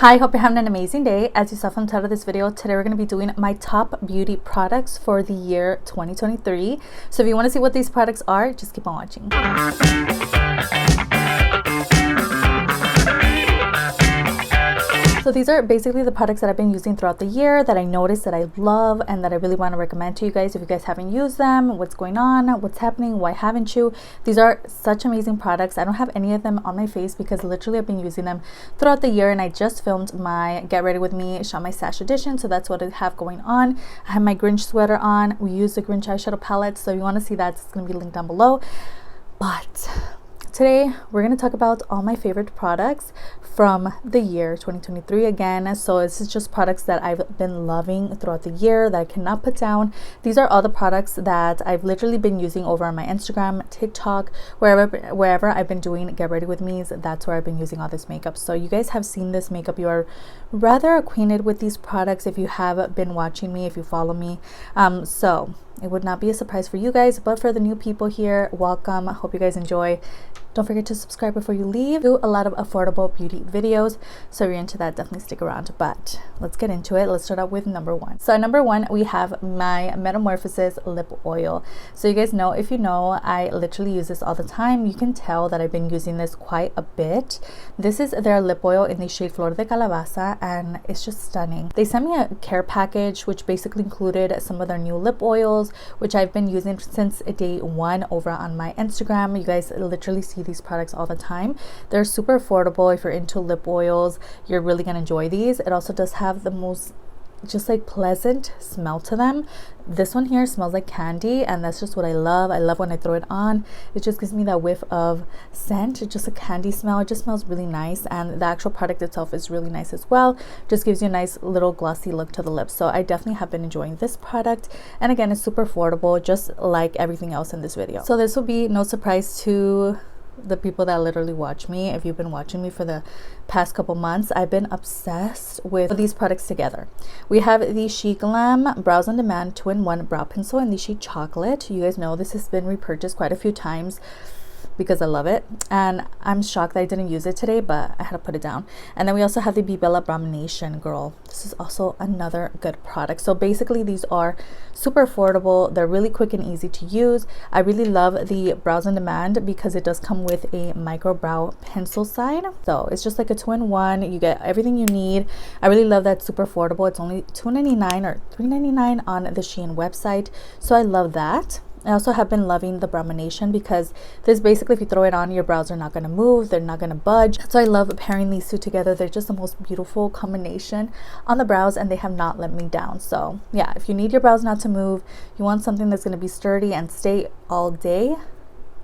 Hi, hope you're having an amazing day. As you saw from the title of this video, today we're going to be doing my top beauty products for the year 2023. So if you want to see what these products are, just keep on watching. So these are basically the products that I've been using throughout the year that I noticed that I love and that I really want to recommend to you guys. If you guys haven't used them, what's going on, what's happening, why haven't you? These are such amazing products. I don't have any of them on my face because literally I've been using them throughout the year, and I just filmed my Get Ready With Me, shot my Sash edition, so that's what I have going on. I have my Grinch sweater on. We use the Grinch eyeshadow palette, so if you want to see that, it's going to be linked down below. But today we're going to talk about all my favorite products from the year 2023 again. So this is just products that I've been loving throughout the year that I cannot put down. These are all the products that I've literally been using over on my Instagram, TikTok, wherever I've been doing Get Ready With Me. That's where I've been using all this makeup. So you guys have seen this makeup. You are rather acquainted with these products if you have been watching me, if you follow me. So it would not be a surprise for you guys, but for the new people here, welcome. I hope you guys enjoy. Don't forget to subscribe before you leave. I do a lot of affordable beauty videos, so if you're into that, definitely stick around. But let's get into it. Let's start out with number one. So number one, we have my Metamorphosis lip oil. So you guys know, if you know, I literally use this all the time. You can tell that I've been using this quite a bit. This is their lip oil in the shade Flor de Calabaza, and it's just stunning. They sent me a care package which basically included some of their new lip oils, which I've been using since day one over on my Instagram. You guys literally see these products all the time. They're super affordable. If you're into lip oils, you're really gonna enjoy these. It also does have the most just like pleasant smell to them. This one here smells like candy, and that's just what I love. I love when I throw it on. It just gives me that whiff of scent. It's just a candy smell. It just smells really nice, and the actual product itself is really nice as well. Just gives you a nice little glossy look to the lips. So I definitely have been enjoying this product, and again, it's super affordable, just like everything else in this video. So this will be no surprise to the people that literally watch me. If you've been watching me for the past couple months, I've been obsessed with these products together. We have the Sheglam Brows on Demand 2-in-1 Brow Pencil in the shade Chocolate. You guys know this has been repurchased quite a few times because I love it, and I'm shocked that I didn't use it today, but I had to put it down. And then we also have the BeBella Browmination. Girl, this is also another good product. So basically these are super affordable. They're really quick and easy to use. I really love the Brows on Demand because it does come with a micro brow pencil side. So it's just like a 2-in-1. You get everything you need. I really love that. Super affordable. It's only $2.99 or $3.99 on the Shein website. So I love that. I also have been loving the browmination because this basically, if you throw it on, your brows are not going to move, they're not going to budge. So I love pairing these two together. They're just the most beautiful combination on the brows, and they have not let me down. So yeah, if you need your brows not to move, you want something that's going to be sturdy and stay all day,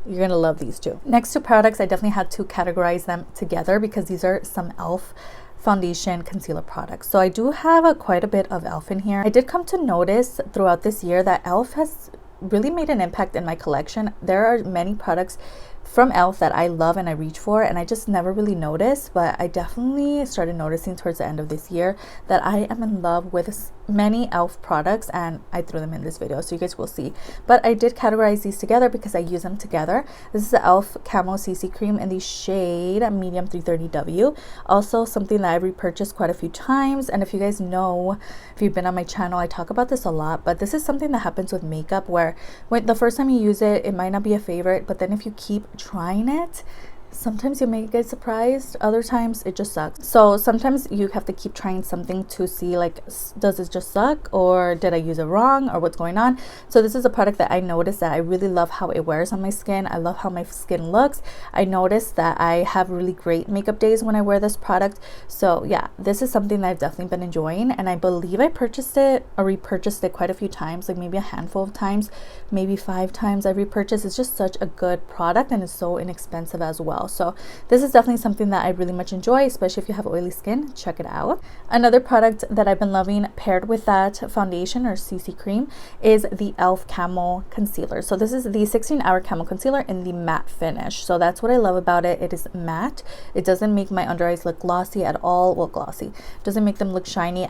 you're going to love these two. Next two products, I definitely had to categorize them together because these are some e.l.f. foundation concealer products. So I do have quite a bit of e.l.f. in here. I did come to notice throughout this year that e.l.f. has really made an impact in my collection. There are many products from e.l.f. that I love and I reach for, and I just never really noticed, but I definitely started noticing towards the end of this year that I am in love with many e.l.f. products, and I threw them in this video so you guys will see. But I did categorize these together because I use them together. This is the e.l.f. Camo CC cream in the shade medium 330W. Also something that I've repurchased quite a few times, and if you guys know, if you've been on my channel, I talk about this a lot, but this is something that happens with makeup where when the first time you use it, it might not be a favorite, but then if you keep trying it, sometimes you may get surprised, other times it just sucks. So sometimes you have to keep trying something to see, like, does it just suck, or did I use it wrong, or what's going on? So this is a product that I noticed that I really love how it wears on my skin. I love how my skin looks. I noticed that I have really great makeup days when I wear this product. So yeah, this is something that I've definitely been enjoying, and I believe I purchased it or repurchased it quite a few times, like maybe a handful of times, maybe 5 times I've repurchased. It's just such a good product, and it's so inexpensive as well. So this is definitely something that I really much enjoy, especially if you have oily skin. Check it out. Another product that I've been loving paired with that foundation or CC cream is the e.l.f. Camo Concealer. So this is the 16-hour Camo Concealer in the matte finish. So that's what I love about it. It is matte. It doesn't make my under eyes look glossy at all. Well, glossy. It doesn't make them look shiny.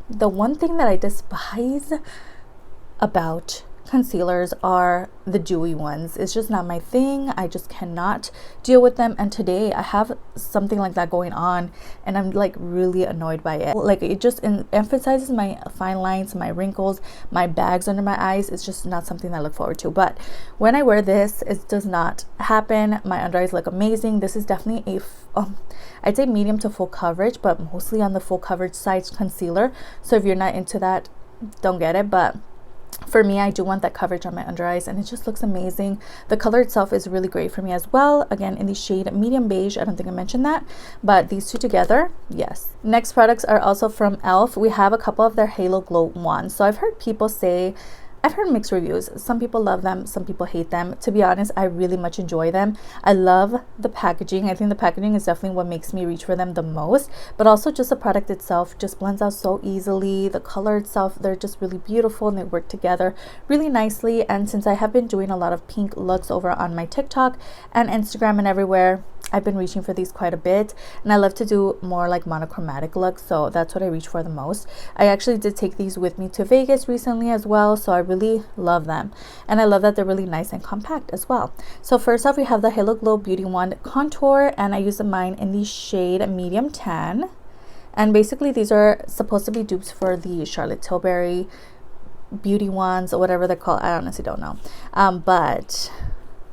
The one thing that I despise about concealers are the dewy ones. It's just not my thing. I just cannot deal with them, and today I have something like that going on and I'm like really annoyed by it. Like it just emphasizes my fine lines, my wrinkles, my bags under my eyes. It's just not something I look forward to. But when I wear this, it does not happen. My under eyes look amazing. This is definitely a I'd say medium to full coverage, but mostly on the full coverage side concealer. So if you're not into that, don't get it. But for me, I do want that coverage on my under eyes, and it just looks amazing. The color itself is really great for me as well. Again, in the shade medium beige. I don't think I mentioned that, but these two together, yes. Next products are also from e.l.f. We have a couple of their Halo Glow wands. So I've heard people say, I've heard mixed reviews. Some people love them, some people hate them. To be honest, I really much enjoy them. I love the packaging. I think the packaging is definitely what makes me reach for them the most, but also just the product itself just blends out so easily. The color itself, they're just really beautiful and they work together really nicely. And since I have been doing a lot of pink looks over on my TikTok and Instagram and everywhere, I've been reaching for these quite a bit, and I love to do more like monochromatic looks, so that's what I reach for the most. I actually did take these with me to Vegas recently as well, so I really love them, and I love that they're really nice and compact as well. So first off, we have the Halo Glow Beauty Wand Contour, and I use mine in the shade medium tan. And basically these are supposed to be dupes for the Charlotte Tilbury beauty wands or whatever they're called. I honestly don't know, but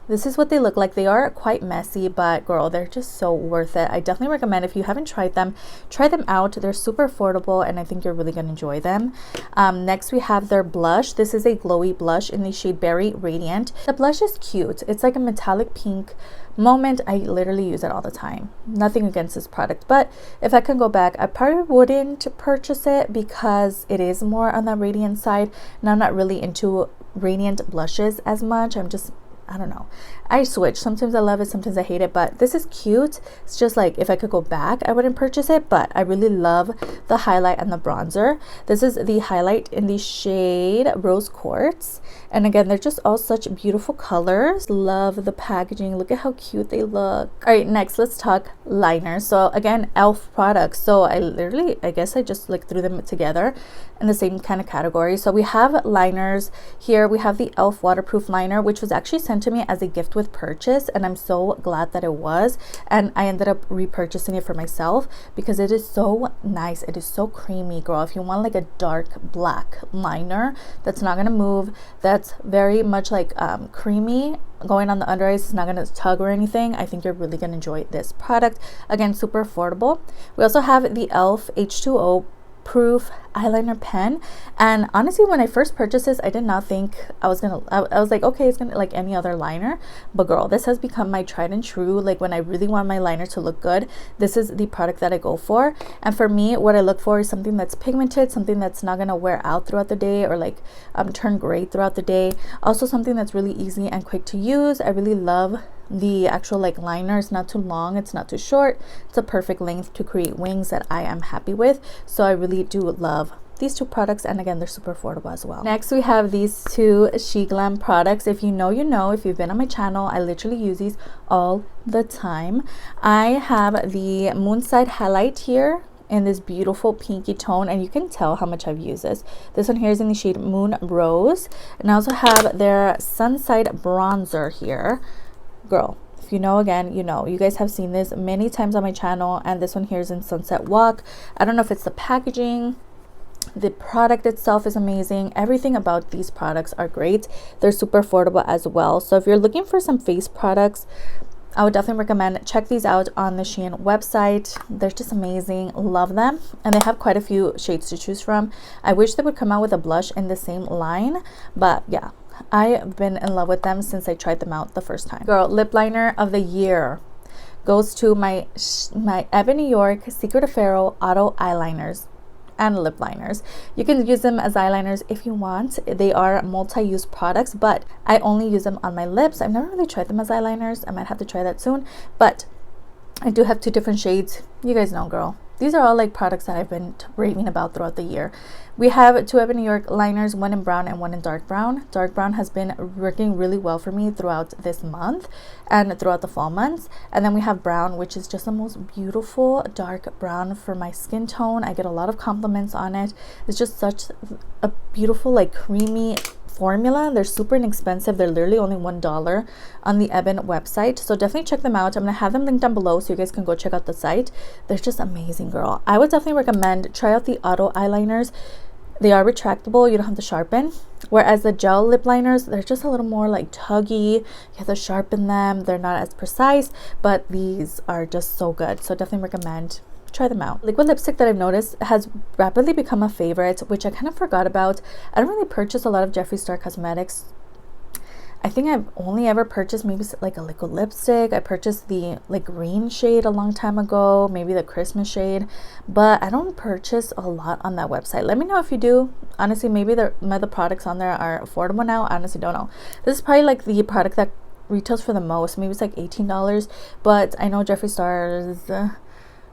this is what they look like. They are quite messy, but girl, they're just so worth it. I definitely recommend, if you haven't tried them, try them out. They're super affordable, and I think you're really going to enjoy them. Next, we have their blush. This is a glowy blush in the shade Berry Radiant. The blush is cute. It's like a metallic pink moment. I literally use it all the time. Nothing against this product, but if I can go back, I probably wouldn't purchase it because it is more on the radiant side, and I'm not really into radiant blushes as much. I don't know. I switch. Sometimes I love it, sometimes I hate it, but this is cute. It's just like if I could go back, I wouldn't purchase it, but I really love the highlight and the bronzer. This is the highlight in the shade Rose Quartz. And again, they're just all such beautiful colors. Love the packaging. Look at how cute they look. All right, next, let's talk liners. So again, e.l.f. products. So I guess I just like threw them together in the same kind of category. So we have liners here. We have the e.l.f. waterproof liner, which was actually sent to me as a gift with purchase, and I'm so glad that it was, and I ended up repurchasing it for myself because it is so nice. It is so creamy, girl. If you want like a dark black liner that's not gonna move, that's very much like creamy going on the under eyes, it's not gonna tug or anything, I think you're really gonna enjoy this product. Again, super affordable. We also have the e.l.f. H2O proof eyeliner pen, and honestly, when I first purchased this, I did not think I was like, okay, it's gonna like any other liner, but girl, this has become my tried and true. Like when I really want my liner to look good, this is the product that I go for. And for me, what I look for is something that's pigmented, something that's not gonna wear out throughout the day or like turn gray throughout the day. Also something that's really easy and quick to use. I really love the actual like liner. It's not too long, it's not too short, it's a perfect length to create wings that I am happy with. So I really do love these two products, and again, they're super affordable as well. Next, we have these two Sheglam products. If you know, you know. If you've been on my channel, I literally use these all the time. I have the Moonside highlight here in this beautiful pinky tone, and you can tell how much I've used this. This one here is in the shade Moon Rose, and I also have their Sunside bronzer here. Girl, if you know, again, you know. You guys have seen this many times on my channel, and this one here is in Sunset Walk. I don't know if it's the packaging, the product itself is amazing. Everything about these products are great. They're super affordable as well. So if you're looking for some face products, I would definitely recommend check these out on the Shein website. They're just amazing. Love them, and they have quite a few shades to choose from. I wish they would come out with a blush in the same line, but yeah, I've been in love with them since I tried them out the first time. Girl, lip liner of the year goes to my Ebony York Secret of Pharaoh Auto Eyeliners and lip liners. You can use them as eyeliners if you want. They are multi-use products, but I only use them on my lips. I've never really tried them as eyeliners. I might have to try that soon, but I do have two different shades. You guys know, girl. These are all like products that I've been raving about throughout the year. We have two Ebony York liners, one in brown and one in dark brown. Dark brown has been working really well for me throughout this month and throughout the fall months. And then we have brown, which is just the most beautiful dark brown for my skin tone. I get a lot of compliments on it. It's just such a beautiful, like creamy, formula. They're super inexpensive. They're literally only $1 on the Ebin website, so definitely check them out. I'm gonna have them linked down below so you guys can go check out the site. They're just amazing, girl. I would definitely recommend try out the auto eyeliners. They are retractable, you don't have to sharpen, whereas the gel lip liners, they're just a little more like tuggy. You have to sharpen them. They're not as precise, but these are just so good, so definitely recommend try them out. Liquid lipstick that I've noticed has rapidly become a favorite, which I kind of forgot about. I don't really purchase a lot of Jeffree Star cosmetics. I think I've only ever purchased maybe like a liquid lipstick. I purchased the like green shade a long time ago, maybe the Christmas shade, but I don't purchase a lot on that website. Let me know if you do. Honestly, maybe the products on there are affordable now. I honestly don't know. This is probably like the product that retails for the most. Maybe it's like $18, but I know Jeffree Star's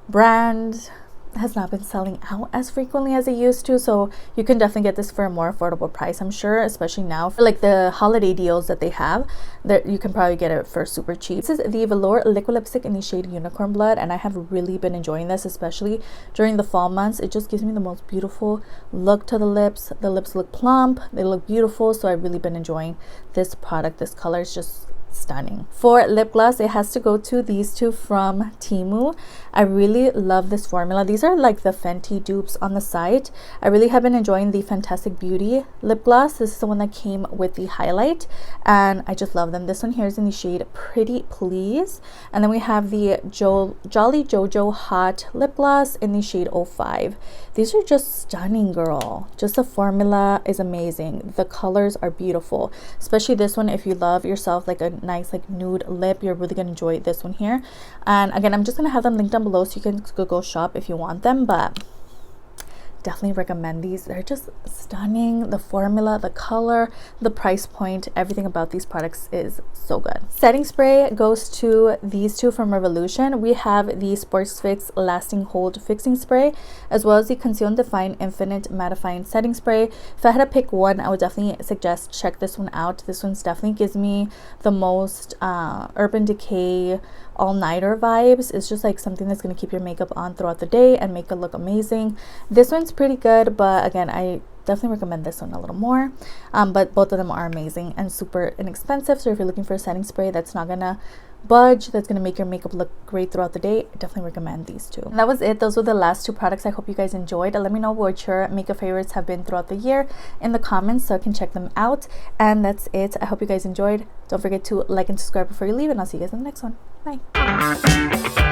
brand has not been selling out as frequently as it used to, so you can definitely get this for a more affordable price, I'm sure, especially now for like the holiday deals that they have. That you can probably get it for super cheap. This is the Velour liquid lipstick in the shade Unicorn Blood, and I have really been enjoying this, especially during the fall months. It just gives me the most beautiful look to the lips. The lips look plump, they look beautiful, so I've really been enjoying this product. This color is just stunning. For lip gloss, it has to go to these two from Temu. I really love this formula. These are like the Fenty dupes on the site. I really have been enjoying the Fantastic Beauty lip gloss. This is the one that came with the highlight, and I just love them. This one here is in the shade Pretty Please, and then we have the Jolly Jojo Hot lip gloss in the shade 05. These are just stunning, girl. Just the formula is amazing. The colors are beautiful, especially this one. If you love yourself like a nice like nude lip, you're really gonna enjoy this one here. And again, I'm just gonna have them linked down below so you can go shop if you want them, but definitely recommend these. They're just stunning. The formula, the color, the price point, everything about these products is so good. Setting spray goes to these two from Revolution. We have the Sports Fix Lasting Hold Fixing Spray, as well as the Conceal and Define Infinite Mattifying Setting Spray. If I had to pick one, I would definitely suggest check this one out. This one's definitely gives me the most Urban Decay all-nighter vibes. It's just like something that's going to keep your makeup on throughout the day and make it look amazing. This one's pretty good, but again, I definitely recommend this one a little more. But both of them are amazing and super inexpensive, so if you're looking for a setting spray that's not gonna budge, that's gonna make your makeup look great throughout the day, I definitely recommend these two. And that was it. Those were the last two products. I hope you guys enjoyed. Let me know what your makeup favorites have been throughout the year in the comments so I can check them out. And that's it. I hope you guys enjoyed. Don't forget to like and subscribe before you leave, and I'll see you guys in the next one. Bye.